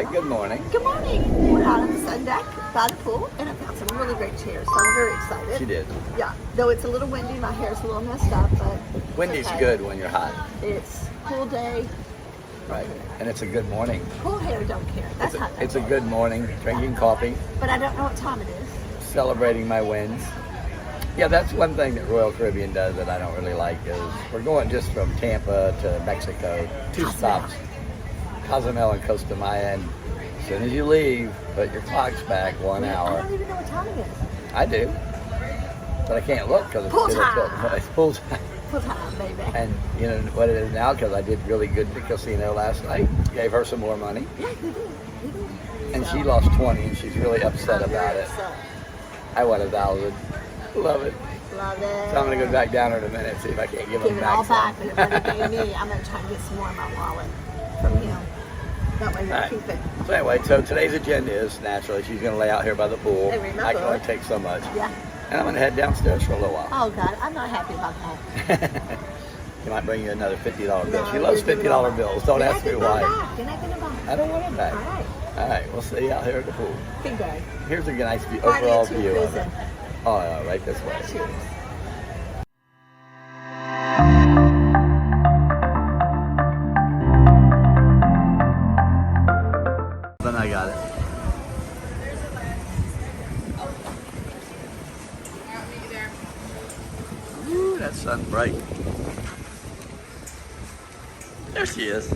right, good morning. Good morning. We're out on the sun deck by the pool, and I found some really great chairs, so I'm very excited. She did. Yeah, though it's a little windy, my hair's a little messed up, but Windy's okay. good when you're hot. It's pool day. Right, and it's a good morning. Pool hair don't care. That's hot. It's a good morning, drinking coffee. But I don't know what time it is. Celebrating my wins. Yeah, that's one thing that Royal Caribbean does that I don't really like is we're going just from Tampa to Mexico, 2 stops, Cozumel and Costa Maya, and as soon as you leave, put your clocks back 1 hour. I don't even know what time it is. I do, but I can't look because it's Pool time. It's pool time. Pool time, baby. And you know what it is now, because I did really good at the casino last night. Gave her some more money. Yeah, you did. And she lost 20 and she's really upset about it. I won 1,000. Love it. Love it. So I'm going to go back down in a minute, see if I can't give them Give it back all back, some. and everybody pay me. I'm going to try and get some more in my wallet from him. That way we'll keep it. So anyway, so today's agenda is naturally she's going to lay out here by the pool. Hey, remember. I can only take so much. Yeah. And I'm going to head downstairs for a little while. Oh, God. I'm not happy about that. She might bring you another $50 bill. No, She loves you're gonna $50 bills. Don't ask me why. You're not going to buy. I don't want them back. All right. All right, we'll see you out here at the pool. Big day. Here's a nice view, Party overall to view of it. prison. Oh, yeah, right this way. Cheers. Then I got it. Ooh, that sun's bright. There she is.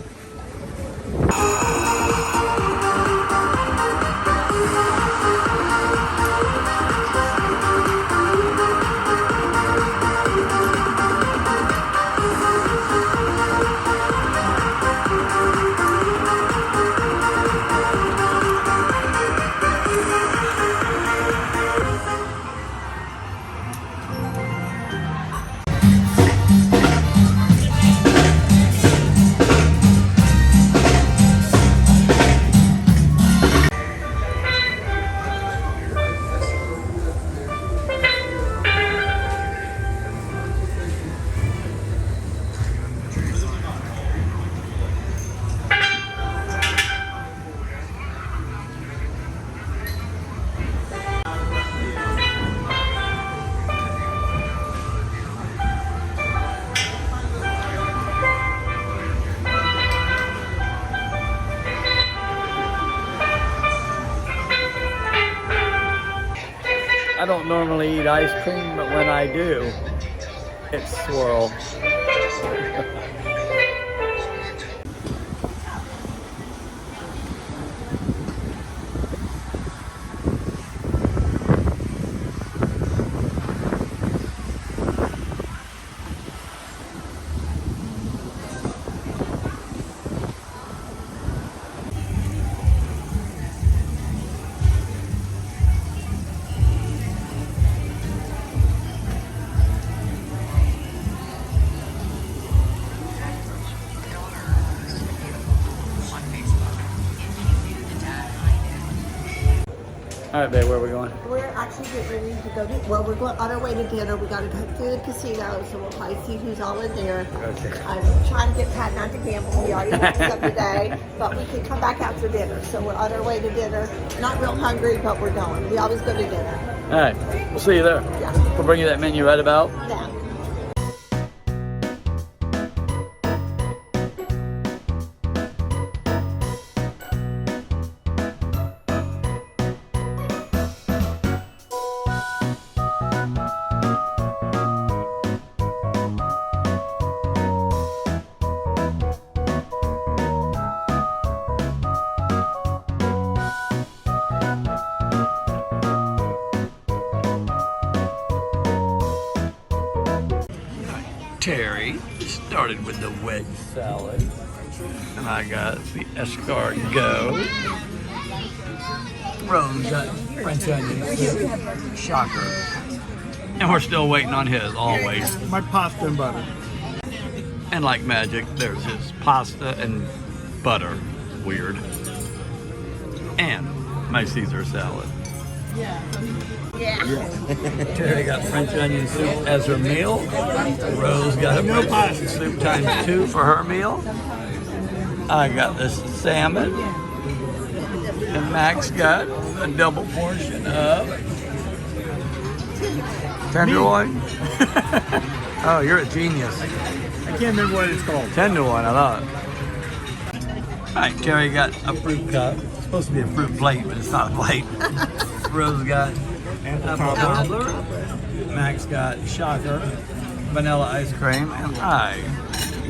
I don't normally eat ice cream, but when I do, it's swirl. All right, babe, where are we going? We're actually getting ready to go to, well, we're going on our way to dinner. We got to go through the casino, so we'll probably see who's all in there. Okay. I'm trying to get Pat not to gamble. We already had some today, but we can come back after dinner. So we're on our way to dinner. Not real hungry, but we're going. We always go to dinner. All right, we'll see you there. Yeah. We'll bring you that menu right about. Now. Terry started with the wedge salad, and I got the escargot. Rose got French onion soup. Shocker. And we're still waiting on his, always. My pasta and butter. And like magic, there's his pasta and butter. Weird. And my Caesar salad. Terry got French onion soup as her meal. Rose got a French onion soup times 2 for her meal. I got this salmon. And Max got a double portion of tenderloin. Oh, you're a genius. I can't remember what it's called. Tenderloin, I thought. All right, Carrie got a fruit cup. It's supposed to be a fruit plate, but it's not a plate. Rose got apple cobbler. Max got shocker, vanilla ice cream, and I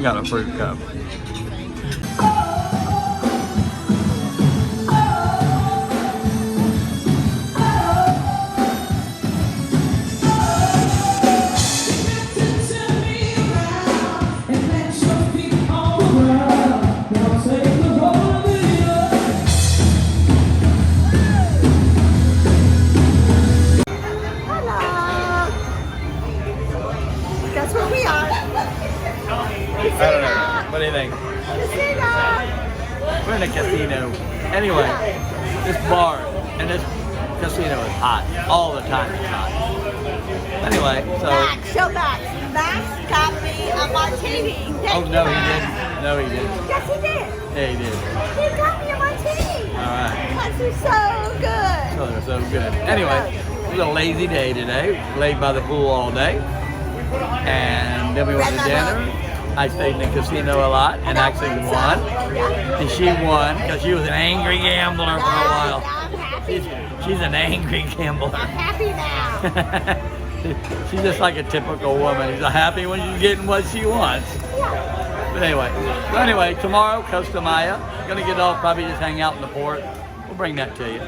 got a fruit cup. That's where we are. I don't know. What do you think? Casino. We're in a casino. Anyway, this bar and this casino is hot. All the time it's hot. Anyway, so... Max, show Max. Max got me a martini. Oh, Thank no, you, he Max. didn't. No, he didn't. Yes, he did. Yeah, he did. He got me a martini. All right. Because they're so good. Oh, they're so good. Anyway, it was a lazy day today. Laid by the pool all day. And then we went to dinner. I stayed in the casino a lot and actually won. And she won because she was an angry gambler for a while. I'm happy. She's an angry gambler. I'm happy now. She's just like a typical woman. She's happy when she's getting what she wants. Yeah. But anyway, tomorrow, Costa Maya. Gonna get off, probably just hang out in the port. We'll bring that to you.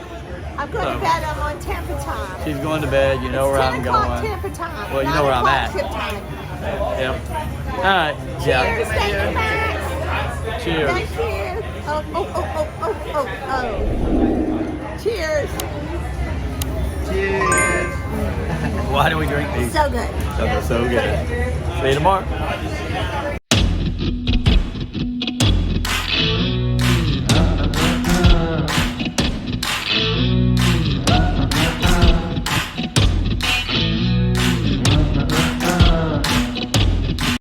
I'm going to bed. I'm on Tampa time. She's going to bed. You know where I'm 10 o'clock going. Tampa time. Well, you know where I'm 9 at. o'clock ship time. Yep. All right. Yeah. Cheers. Thank you, Max. Cheers. Thank you. Oh. Cheers. Cheers. Why do we drink these? So good. So they're so good. See you tomorrow.